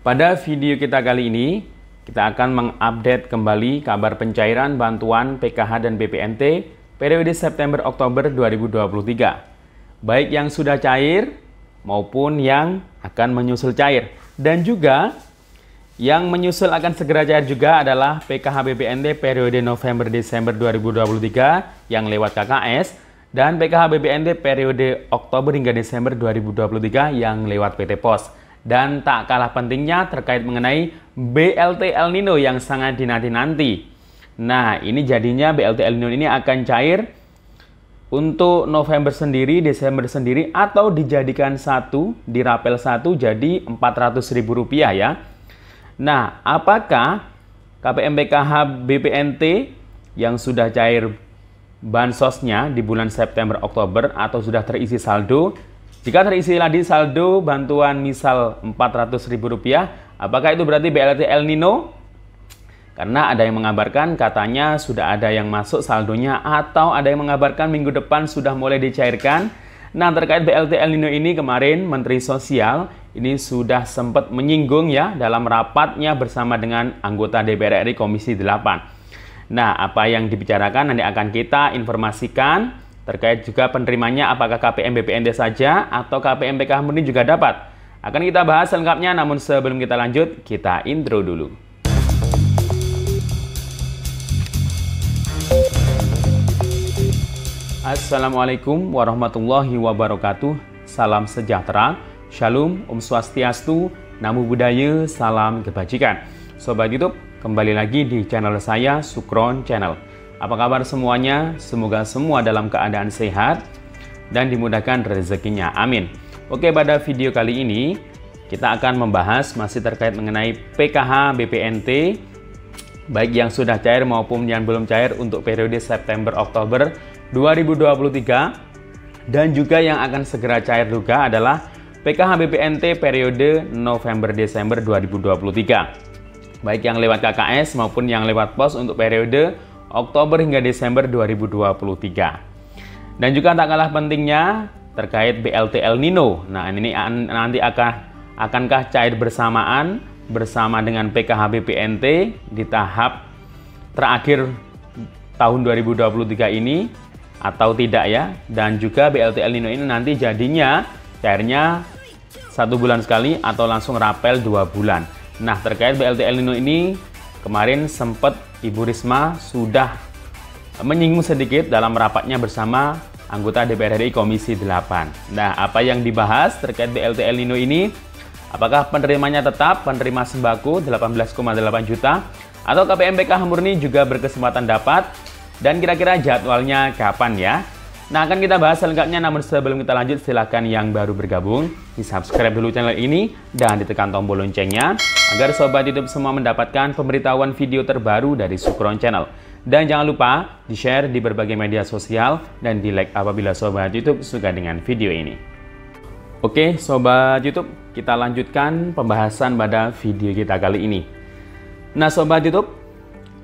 Pada video kita kali ini, kita akan mengupdate kembali kabar pencairan bantuan PKH dan BPNT periode September-Oktober 2023. Baik yang sudah cair maupun yang akan menyusul cair. Dan juga yang menyusul akan segera cair juga adalah PKH BPNT periode November-Desember 2023 yang lewat KKS dan PKH BPNT periode Oktober hingga Desember 2023 yang lewat PT Pos. Dan tak kalah pentingnya terkait mengenai BLT El Nino yang sangat dinanti-nanti. Nah, ini jadinya BLT El Nino ini akan cair untuk November sendiri, Desember sendiri, atau dijadikan satu, dirapel satu jadi Rp400.000 ya. Nah, apakah KPM PKH BPNT yang sudah cair bansosnya di bulan September Oktober atau sudah terisi saldo? Jika terisi lagi saldo bantuan misal Rp400.000, apakah itu berarti BLT El Nino? Karena ada yang mengabarkan katanya sudah ada yang masuk saldonya atau ada yang mengabarkan minggu depan sudah mulai dicairkan. Nah, terkait BLT El Nino ini kemarin Menteri Sosial ini sudah sempat menyinggung ya dalam rapatnya bersama dengan anggota DPR RI Komisi 8. Nah, apa yang dibicarakan nanti akan kita informasikan. Terkait juga penerimanya apakah KPM BPNT saja atau KPM PKH murni juga dapat. Akan kita bahas lengkapnya, namun sebelum kita lanjut, kita intro dulu. Assalamualaikum warahmatullahi wabarakatuh. Salam sejahtera, Shalom, Om Swastiastu, Namo Buddhaya, salam kebajikan. Sobat YouTube, kembali lagi di channel saya, Sukron Channel. Apa kabar semuanya? Semoga semua dalam keadaan sehat dan dimudahkan rezekinya. Amin. Oke, pada video kali ini kita akan membahas masih terkait mengenai PKH BPNT baik yang sudah cair maupun yang belum cair untuk periode September-Oktober 2023 dan juga yang akan segera cair juga adalah PKH BPNT periode November-Desember 2023 baik yang lewat KKS maupun yang lewat pos untuk periode Oktober hingga Desember 2023. Dan juga tak kalah pentingnya terkait BLT El Nino. Nah, ini nanti akankah cair bersamaan bersama dengan PKH BPNT di tahap terakhir tahun 2023 ini atau tidak ya? Dan juga BLT El Nino ini nanti jadinya cairnya 1 bulan sekali atau langsung rapel 2 bulan. Nah, terkait BLT El Nino ini kemarin sempat Ibu Risma sudah menyinggung sedikit dalam rapatnya bersama anggota DPR RI Komisi 8. Nah, apa yang dibahas terkait BLT El Nino ini? Apakah penerimanya tetap penerima sembako 18,8 juta atau KPM PKH murni juga berkesempatan dapat? Dan kira-kira jadwalnya kapan ya? Nah, akan kita bahas selengkapnya, namun sebelum kita lanjut silahkan yang baru bergabung di subscribe dulu channel ini dan ditekan tombol loncengnya agar sobat YouTube semua mendapatkan pemberitahuan video terbaru dari Sukron Channel. Dan jangan lupa di-share di berbagai media sosial dan di-like apabila sobat YouTube suka dengan video ini. Oke, sobat YouTube, kita lanjutkan pembahasan pada video kita kali ini. Nah, sobat YouTube,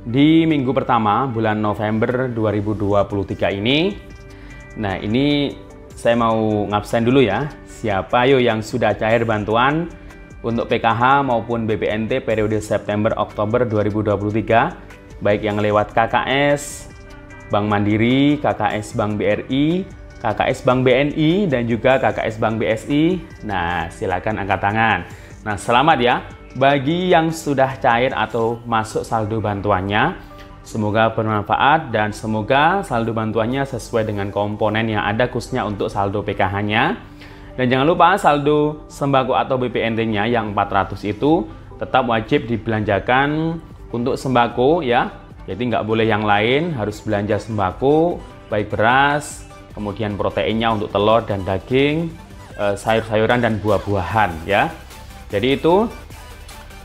di minggu pertama bulan November 2023 ini saya mau ngabsen dulu ya. Siapa yang sudah cair bantuan untuk PKH maupun BPNT periode September-Oktober 2023 baik yang lewat KKS Bank Mandiri, KKS Bank BRI, KKS Bank BNI dan juga KKS Bank BSI. Nah, silakan angkat tangan. Nah, selamat ya bagi yang sudah cair atau masuk saldo bantuannya. Semoga bermanfaat dan semoga saldo bantuannya sesuai dengan komponen yang ada khususnya untuk saldo PKH-nya. Dan jangan lupa saldo sembako atau BPNT-nya yang 400 itu tetap wajib dibelanjakan untuk sembako ya. Jadi nggak boleh yang lain, harus belanja sembako, baik beras, kemudian proteinnya untuk telur dan daging, sayur-sayuran dan buah-buahan ya. Jadi itu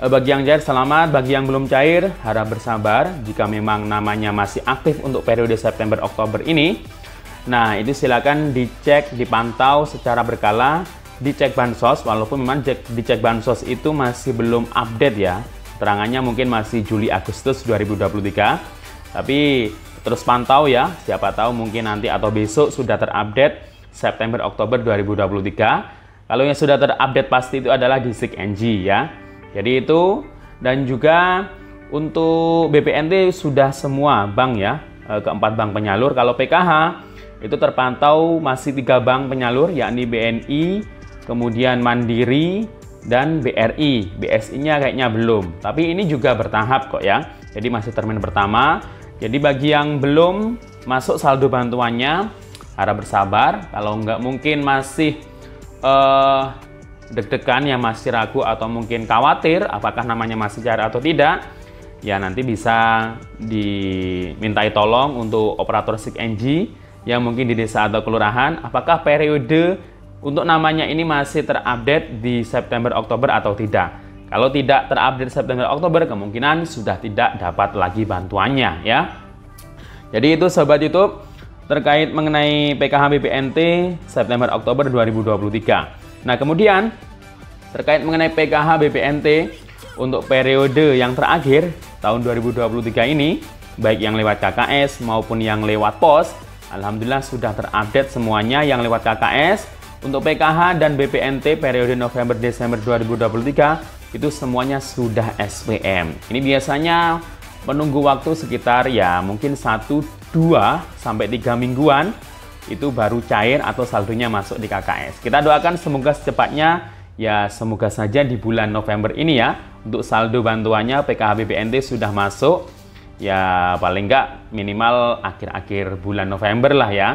bagi yang cair selamat, bagi yang belum cair harap bersabar jika memang namanya masih aktif untuk periode September-Oktober ini. Nah, itu silakan dicek, dipantau secara berkala, dicek bansos walaupun memang dicek bansos itu masih belum update ya. Keterangannya mungkin masih Juli-Agustus 2023. Tapi terus pantau ya, siapa tahu mungkin nanti atau besok sudah terupdate September-Oktober 2023. Kalau yang sudah terupdate pasti itu adalah di SIG NG ya. Jadi itu, dan juga untuk BPNT sudah semua bank ya, keempat bank penyalur. Kalau PKH itu terpantau masih 3 bank penyalur, yakni BNI, kemudian Mandiri, dan BRI. BSI-nya kayaknya belum, tapi ini juga bertahap kok ya. Jadi masih termin pertama. Jadi bagi yang belum masuk saldo bantuannya, harap bersabar. Kalau nggak mungkin masih deg-degan, ya masih ragu atau mungkin khawatir apakah namanya masih cair atau tidak, ya nanti bisa dimintai tolong untuk operator SIG-NG yang mungkin di desa atau kelurahan, apakah periode untuk namanya ini masih terupdate di September Oktober atau tidak. Kalau tidak terupdate September Oktober, kemungkinan sudah tidak dapat lagi bantuannya ya. Jadi itu Sobat YouTube terkait mengenai PKH BPNT September Oktober 2023. Nah, kemudian terkait mengenai PKH BPNT untuk periode yang terakhir tahun 2023 ini, baik yang lewat KKS maupun yang lewat pos, alhamdulillah sudah terupdate semuanya. Yang lewat KKS untuk PKH dan BPNT periode November-Desember 2023 itu semuanya sudah SPM. Ini biasanya menunggu waktu sekitar ya mungkin 1, 2 sampai 3 mingguan itu baru cair atau saldonya masuk di KKS. Kita doakan semoga secepatnya, ya semoga saja di bulan November ini ya untuk saldo bantuannya PKH BPNT sudah masuk. Ya paling nggak minimal akhir-akhir bulan November lah ya.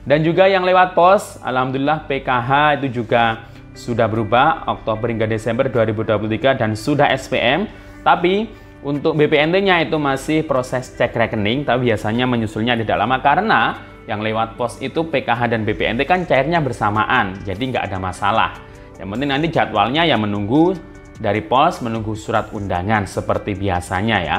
Dan juga yang lewat pos, alhamdulillah PKH itu juga sudah berubah Oktober hingga Desember 2023 dan sudah SPM. Tapi untuk BPNT-nya itu masih proses cek rekening, tapi biasanya menyusulnya tidak lama karena yang lewat pos itu PKH dan BPNT kan cairnya bersamaan, jadi nggak ada masalah. Yang penting nanti jadwalnya ya menunggu dari pos, menunggu surat undangan seperti biasanya ya.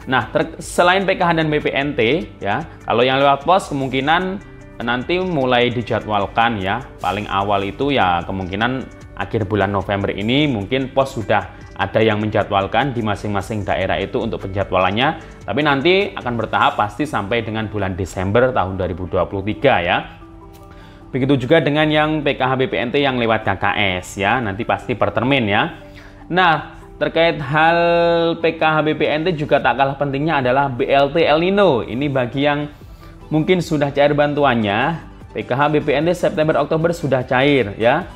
Nah, selain PKH dan BPNT ya, kalau yang lewat pos kemungkinan nanti mulai dijadwalkan ya. Paling awal itu ya kemungkinan akhir bulan November ini mungkin pos sudah ada yang menjadwalkan di masing-masing daerah itu untuk penjadwalannya. Tapi nanti akan bertahap pasti sampai dengan bulan Desember tahun 2023 ya. Begitu juga dengan yang PKH BPNT yang lewat KKS ya, nanti pasti per termin ya. Nah, terkait hal PKH BPNT juga tak kalah pentingnya adalah BLT El Nino. Ini bagi yang mungkin sudah cair bantuannya, PKH BPNT September Oktober sudah cair ya.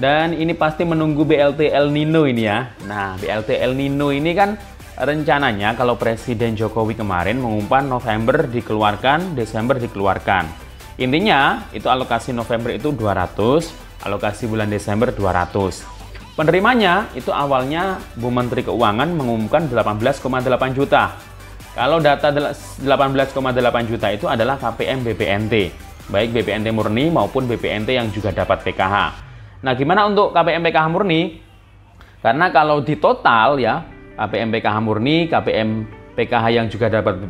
Dan ini pasti menunggu BLT El Nino ini ya. Nah, BLT El Nino ini kan rencananya kalau Presiden Jokowi kemarin mengumumkan November dikeluarkan, Desember dikeluarkan. Intinya itu alokasi November itu 200, alokasi bulan Desember 200. Penerimanya itu awalnya Bu Menteri Keuangan mengumumkan 18,8 juta. Kalau data 18,8 juta itu adalah KPM BPNT, baik BPNT murni maupun BPNT yang juga dapat PKH. Nah, gimana untuk KPM PKH murni? Karena kalau di total ya, KPM PKH murni, KPM PKH yang juga dapat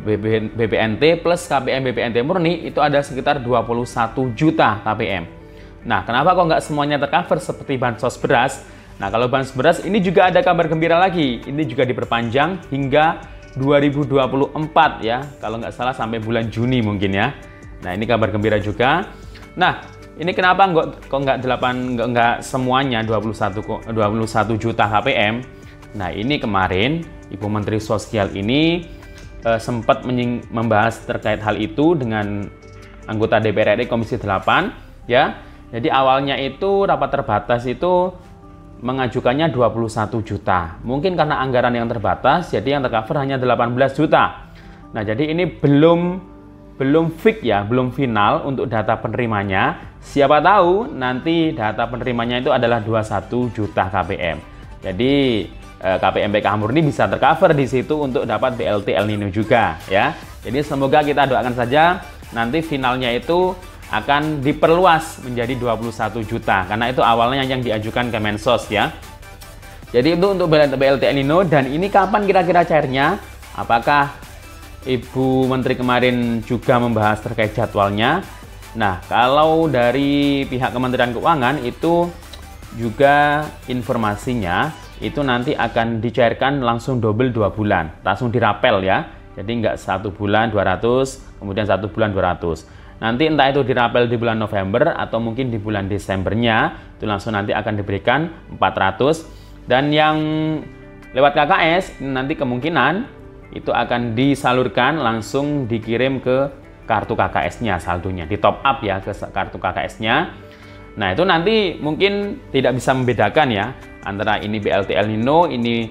BPNT plus KPM BPNT murni itu ada sekitar 21 juta KPM. Nah, kenapa kok nggak semuanya tercover seperti bansos beras? Nah, kalau bansos beras ini juga ada kabar gembira lagi. Ini juga diperpanjang hingga 2024 ya. Kalau nggak salah sampai bulan Juni mungkin ya. Nah, ini kabar gembira juga. Nah, ini kenapa kok nggak semuanya 21 juta KPM? Nah, ini kemarin Ibu Menteri Sosial ini sempat membahas terkait hal itu dengan anggota DPR RI Komisi 8 ya. Jadi awalnya itu rapat terbatas itu mengajukannya 21 juta. Mungkin karena anggaran yang terbatas, jadi yang tercover hanya 18 juta. Nah, jadi ini belum fix ya, belum final untuk data penerimanya. Siapa tahu nanti data penerimanya itu adalah 21 juta KPM. Jadi KPM PKH murni bisa tercover di situ untuk dapat BLT El Nino juga ya. Jadi semoga kita doakan saja nanti finalnya itu akan diperluas menjadi 21 juta karena itu awalnya yang diajukan Kemensos ya. Jadi itu untuk BLT El Nino. Dan ini kapan kira-kira cairnya? Apakah Ibu Menteri kemarin juga membahas terkait jadwalnya? Nah, kalau dari pihak Kementerian Keuangan itu juga informasinya itu nanti akan dicairkan langsung double 2 bulan, langsung dirapel ya. Jadi nggak 1 bulan 200, kemudian 1 bulan 200. Nanti entah itu dirapel di bulan November atau mungkin di bulan Desembernya, itu langsung nanti akan diberikan 400. Dan yang lewat KKS nanti kemungkinan itu akan disalurkan langsung dikirim ke kartu KKS-nya, saldonya di top up ya ke kartu KKS-nya. Nah, itu nanti mungkin tidak bisa membedakan ya antara ini BLT El Nino, ini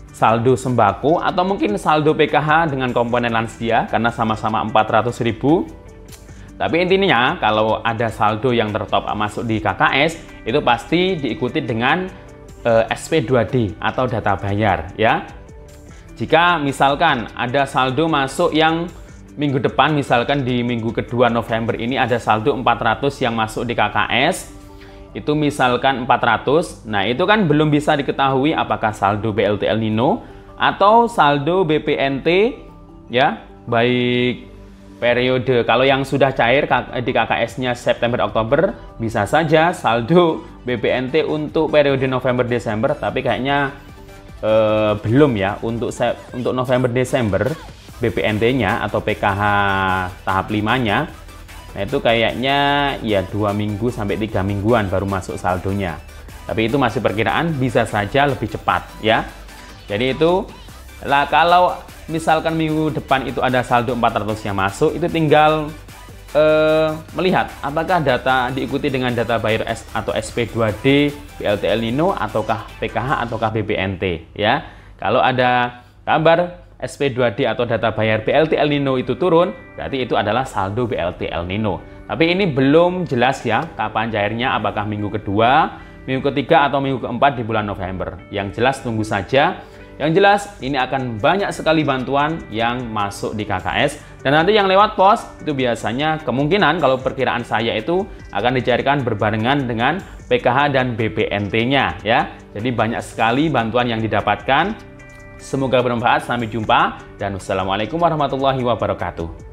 saldo sembako, atau mungkin saldo PKH dengan komponen lansia karena sama-sama 400.000. Tapi intinya kalau ada saldo yang tertop up masuk di KKS itu pasti diikuti dengan SP2D atau data bayar ya. Jika misalkan ada saldo masuk yang minggu depan, misalkan di minggu kedua November ini ada saldo 400 yang masuk di KKS, itu misalkan 400, nah itu kan belum bisa diketahui apakah saldo BLT El Nino atau saldo BPNT ya, baik periode kalau yang sudah cair di KKS-nya September-Oktober bisa saja saldo BPNT untuk periode November-Desember, tapi kayaknya belum ya untuk November-Desember BPNT-nya atau PKH tahap 5-nya. Nah, itu kayaknya ya 2 minggu sampai 3 mingguan baru masuk saldonya. Tapi itu masih perkiraan, bisa saja lebih cepat ya. Jadi itu lah, kalau misalkan minggu depan itu ada saldo 400 yang masuk, itu tinggal melihat apakah data diikuti dengan data bayar atau SP2D, BLT El Nino, ataukah PKH, ataukah BPNT ya. Kalau ada kabar SP2D atau data bayar BLT El Nino itu turun, berarti itu adalah saldo BLT El Nino. Tapi ini belum jelas ya kapan cairnya, apakah minggu kedua, minggu ketiga, atau minggu keempat di bulan November. Yang jelas tunggu saja. Yang jelas ini akan banyak sekali bantuan yang masuk di KKS, dan nanti yang lewat pos itu biasanya kemungkinan kalau perkiraan saya itu akan dicairkan berbarengan dengan PKH dan BPNT-nya ya. Jadi banyak sekali bantuan yang didapatkan. Semoga bermanfaat. Sampai jumpa dan wassalamualaikum warahmatullahi wabarakatuh.